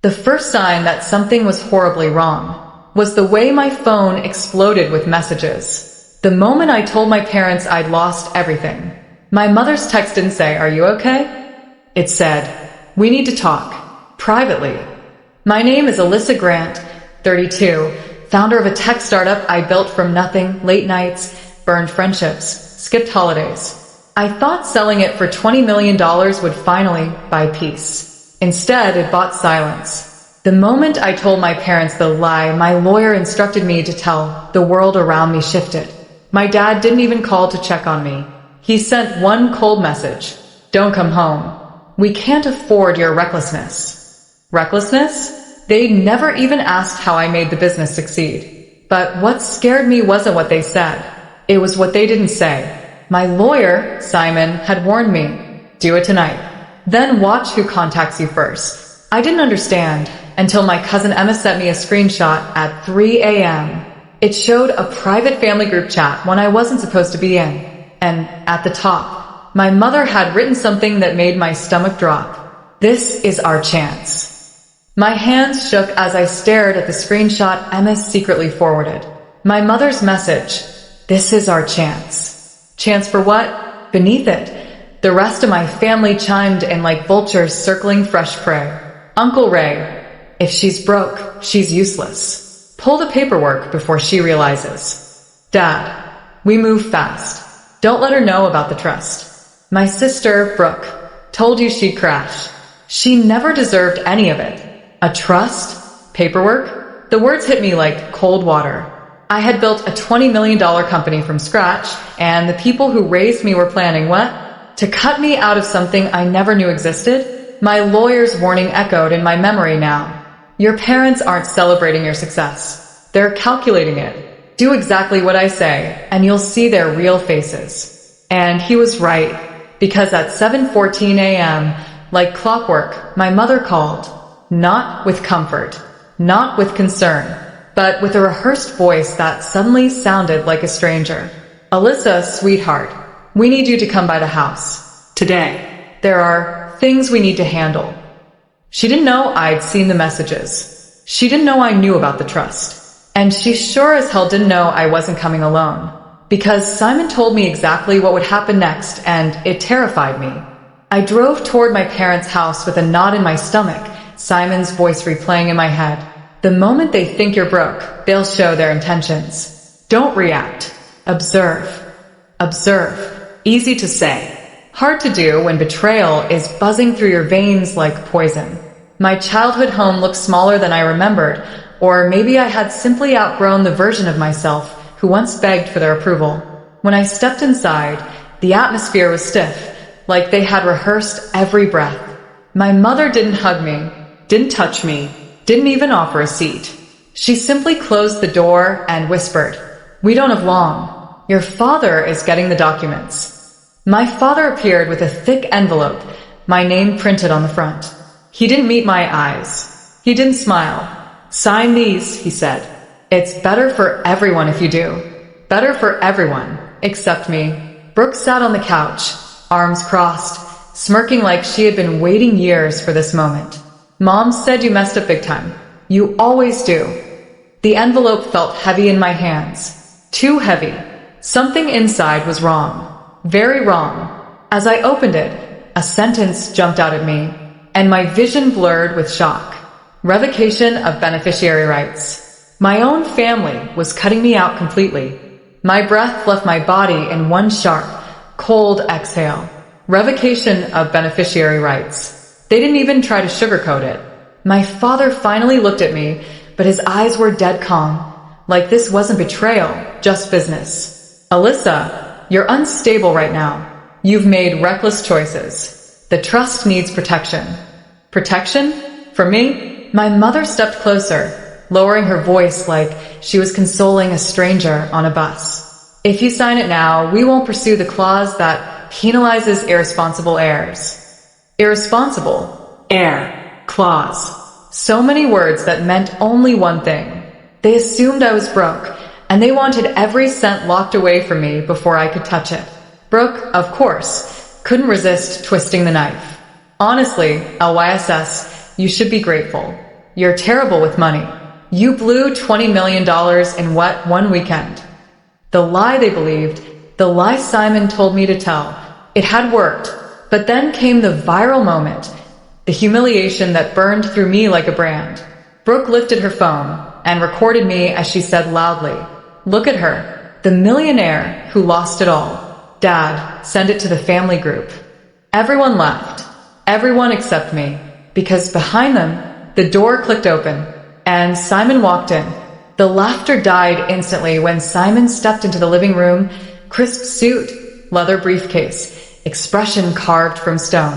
The first sign that something was horribly wrong was the way my phone exploded with messages. The moment I told my parents I'd lost everything, my mother's text didn't say, "Are you okay?" It said, "We need to talk. Privately." My name is Alyssa Grant, 32, founder of a tech startup I built from nothing, late nights, burned friendships, skipped holidays. I thought selling it for $20 million would finally buy peace. Instead, it bought silence. The moment I told my parents the lie my lawyer instructed me to tell, the world around me shifted. My dad didn't even call to check on me. He sent one cold message: "Don't come home. We can't afford your recklessness." Recklessness? They'd never even asked how I made the business succeed. But what scared me wasn't what they said. It was what they didn't say. My lawyer, Simon, had warned me, "Do it tonight. Then watch who contacts you first." I didn't understand until my cousin Emma sent me a screenshot at 3 a.m. It showed a private family group chat one I wasn't supposed to be in. And at the top, my mother had written something that made my stomach drop. "This is our chance." My hands shook as I stared at the screenshot Emma secretly forwarded. My mother's message: "This is our chance." Chance for what? Beneath it, the rest of my family chimed in like vultures circling fresh prey. "Uncle Ray, if she's broke, she's useless. Pull the paperwork before she realizes." "Dad, we move fast. Don't let her know about the trust. My sister, Brooke, told you she'd crash. She never deserved any of it." A trust? Paperwork? The words hit me like cold water. I had built a $20 million company from scratch, and the people who raised me were planning what? To cut me out of something I never knew existed? My lawyer's warning echoed in my memory now. "Your parents aren't celebrating your success. They're calculating it. Do exactly what I say, and you'll see their real faces." And he was right, because at 7:14 a.m., like clockwork, my mother called. Not with comfort, not with concern, but with a rehearsed voice that suddenly sounded like a stranger. "Alyssa, sweetheart, we need you to come by the house. Today. There are things we need to handle." She didn't know I'd seen the messages. She didn't know I knew about the trust. And she sure as hell didn't know I wasn't coming alone. Because Simon told me exactly what would happen next, and it terrified me. I drove toward my parents' house with a knot in my stomach, Simon's voice replaying in my head. "The moment they think you're broke, they'll show their intentions. Don't react. Observe. Observe." Easy to say. Hard to do when betrayal is buzzing through your veins like poison. My childhood home looked smaller than I remembered, or maybe I had simply outgrown the version of myself who once begged for their approval. When I stepped inside, the atmosphere was stiff, like they had rehearsed every breath. My mother didn't hug me, didn't touch me, didn't even offer a seat. She simply closed the door and whispered, "We don't have long. Your father is getting the documents." My father appeared with a thick envelope, my name printed on the front. He didn't meet my eyes. He didn't smile. "Sign these," he said. "It's better for everyone if you do. Better for everyone, except me." Brooke sat on the couch, arms crossed, smirking like she had been waiting years for this moment. "Mom said you messed up big time. You always do." The envelope felt heavy in my hands. Too heavy. Something inside was wrong. Very wrong. As I opened it, a sentence jumped out at me, and my vision blurred with shock. Revocation of beneficiary rights. My own family was cutting me out completely. My breath left my body in one sharp, cold exhale. Revocation of beneficiary rights. They didn't even try to sugarcoat it. My father finally looked at me, but his eyes were dead calm, like this wasn't betrayal, just business. "Alyssa, you're unstable right now. You've made reckless choices. The trust needs protection." Protection? From me? My mother stepped closer, lowering her voice like she was consoling a stranger on a bus. "If you sign it now, we won't pursue the clause that penalizes irresponsible heirs." Irresponsible? Heir. Clause. So many words that meant only one thing. They assumed I was broke, and they wanted every cent locked away from me before I could touch it. Brooke, of course, couldn't resist twisting the knife. "Honestly, LYSS, you should be grateful. You're terrible with money. You blew $20 million in what, one weekend? The lie they believed, the lie Simon told me to tell. It had worked, but then came the viral moment, the humiliation that burned through me like a brand. Brooke lifted her phone and recorded me as she said loudly, "Look at her, the millionaire who lost it all. Dad, send it to the family group." Everyone left. Everyone except me, because behind them, the door clicked open, and Simon walked in. The laughter died instantly when Simon stepped into the living room, crisp suit, leather briefcase, expression carved from stone.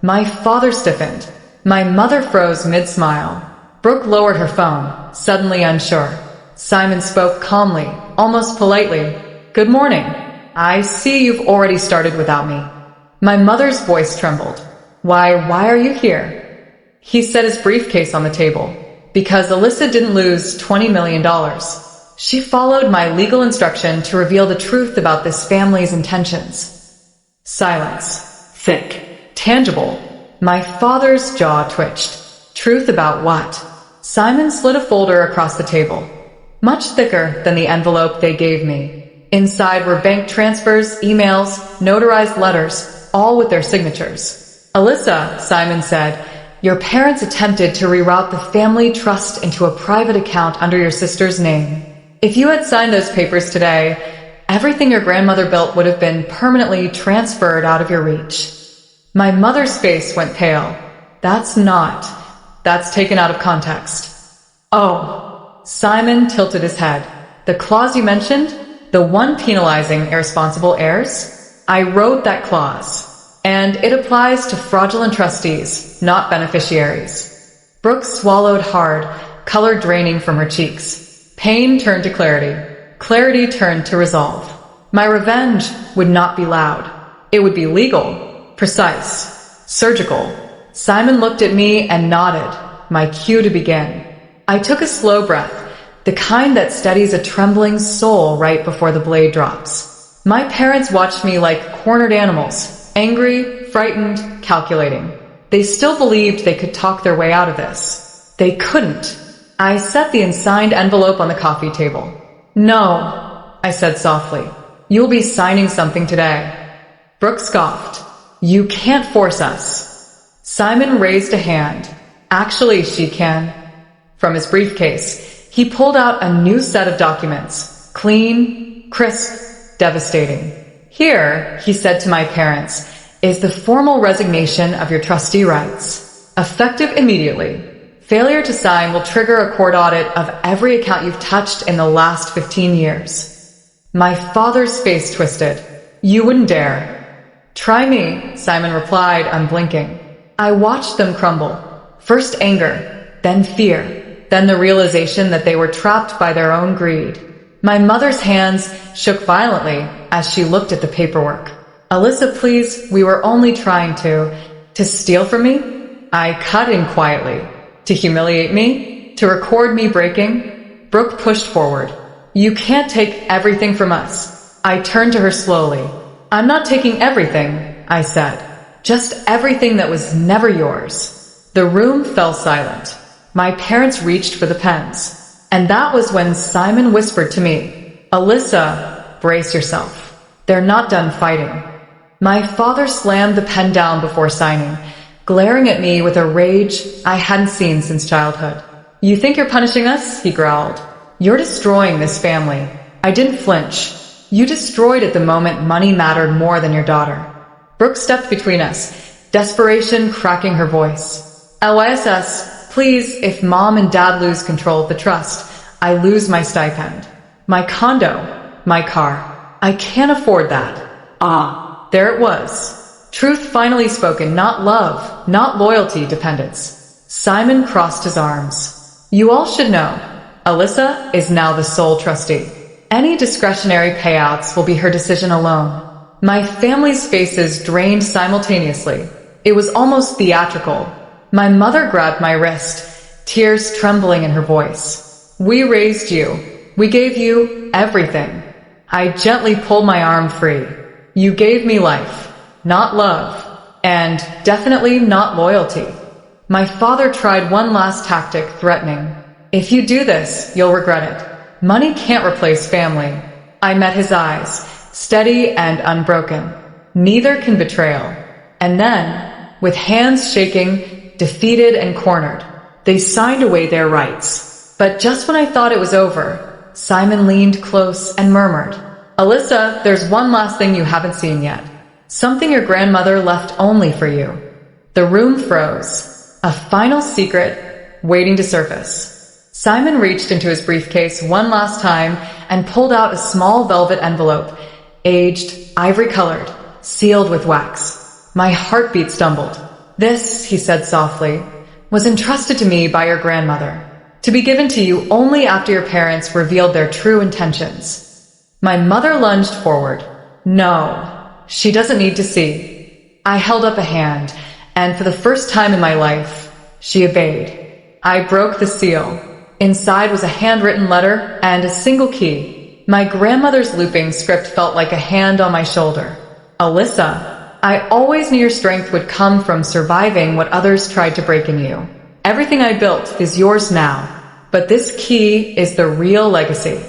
My father stiffened. My mother froze mid-smile. Brooke lowered her phone, suddenly unsure. Simon spoke calmly, almost politely. "Good morning. I see you've already started without me." My mother's voice trembled. Why are you here?" He set his briefcase on the table. "Because Alyssa didn't lose $20 million. She followed my legal instruction to reveal the truth about this family's intentions." Silence. Thick. Tangible. My father's jaw twitched. Truth about what? Simon slid a folder across the table. Much thicker than the envelope they gave me. Inside were bank transfers, emails, notarized letters, all with their signatures. "Alyssa," Simon said, "your parents attempted to reroute the family trust into a private account under your sister's name. If you had signed those papers today, everything your grandmother built would have been permanently transferred out of your reach." My mother's face went pale. That's taken out of context." "Oh." Simon tilted his head. "The clause you mentioned? The one penalizing irresponsible heirs? I wrote that clause. And it applies to fraudulent trustees, not beneficiaries." Brooke swallowed hard, color draining from her cheeks. Pain turned to clarity. Clarity turned to resolve. My revenge would not be loud. It would be legal, precise, surgical. Simon looked at me and nodded, my cue to begin. I took a slow breath, the kind that steadies a trembling soul right before the blade drops. My parents watched me like cornered animals. Angry, frightened, calculating. They still believed they could talk their way out of this. They couldn't. I set the unsigned envelope on the coffee table. "No," I said softly. "You'll be signing something today." Brooke scoffed. "You can't force us." Simon raised a hand. "Actually, she can." From his briefcase, he pulled out a new set of documents. Clean, crisp, devastating. "Here," he said to my parents, "is the formal resignation of your trustee rights. Effective immediately. Failure to sign will trigger a court audit of every account you've touched in the last 15 years. My father's face twisted. "You wouldn't dare." "Try me," Simon replied, unblinking. I watched them crumble. First anger, then fear, then the realization that they were trapped by their own greed. My mother's hands shook violently as she looked at the paperwork. "Alyssa, please, we were only trying to steal from me?" I cut in quietly. "To humiliate me? To record me breaking?" Brooke pushed forward. "You can't take everything from us." I turned to her slowly. "I'm not taking everything," I said. "Just everything that was never yours." The room fell silent. My parents reached for the pens. And that was when Simon whispered to me, "Alyssa, brace yourself. They're not done fighting." My father slammed the pen down before signing, glaring at me with a rage I hadn't seen since childhood. "You think you're punishing us?" he growled. "You're destroying this family." I didn't flinch. "You destroyed at the moment money mattered more than your daughter." Brooke stepped between us, desperation cracking her voice. "LYSS, please, if Mom and Dad lose control of the trust, I lose my stipend. My condo, my car. I can't afford that." There it was. Truth finally spoken, not love, not loyalty, dependence. Simon crossed his arms. "You all should know, Alyssa is now the sole trustee. Any discretionary payouts will be her decision alone." My family's faces drained simultaneously. It was almost theatrical. My mother grabbed my wrist, tears trembling in her voice. "We raised you. We gave you everything." I gently pulled my arm free. "You gave me life, not love, and definitely not loyalty." My father tried one last tactic, threatening, "If you do this, you'll regret it. Money can't replace family." I met his eyes, steady and unbroken. "Neither can betrayal." And then, with hands shaking, defeated and cornered, they signed away their rights. But just when I thought it was over, Simon leaned close and murmured, "Alyssa, there's one last thing you haven't seen yet. Something your grandmother left only for you." The room froze. A final secret waiting to surface. Simon reached into his briefcase one last time and pulled out a small velvet envelope, aged, ivory-colored, sealed with wax. My heartbeat stumbled. "This," he said softly, "was entrusted to me by your grandmother, to be given to you only after your parents revealed their true intentions." My mother lunged forward. "No, she doesn't need to see." I held up a hand, and for the first time in my life, she obeyed. I broke the seal. Inside was a handwritten letter and a single key. My grandmother's looping script felt like a hand on my shoulder. "Alyssa, I always knew your strength would come from surviving what others tried to break in you. Everything I built is yours now, but this key is the real legacy."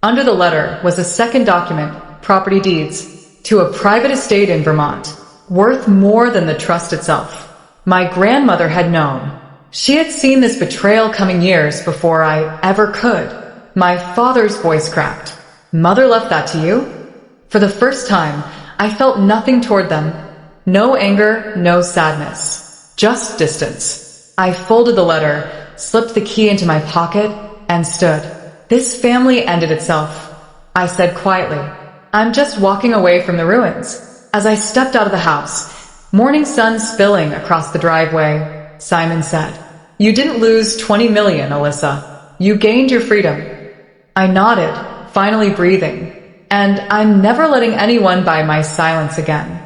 Under the letter was a second document, property deeds, to a private estate in Vermont, worth more than the trust itself. My grandmother had known. She had seen this betrayal coming years before I ever could. My father's voice cracked. "Mother left that to you?" For the first time, I felt nothing toward them. No anger, no sadness. Just distance. I folded the letter, slipped the key into my pocket, and stood. "This family ended itself," I said quietly. "I'm just walking away from the ruins." As I stepped out of the house, morning sun spilling across the driveway, Simon said, "You didn't lose 20 million, Alyssa. You gained your freedom." I nodded, finally breathing. And I'm never letting anyone buy my silence again.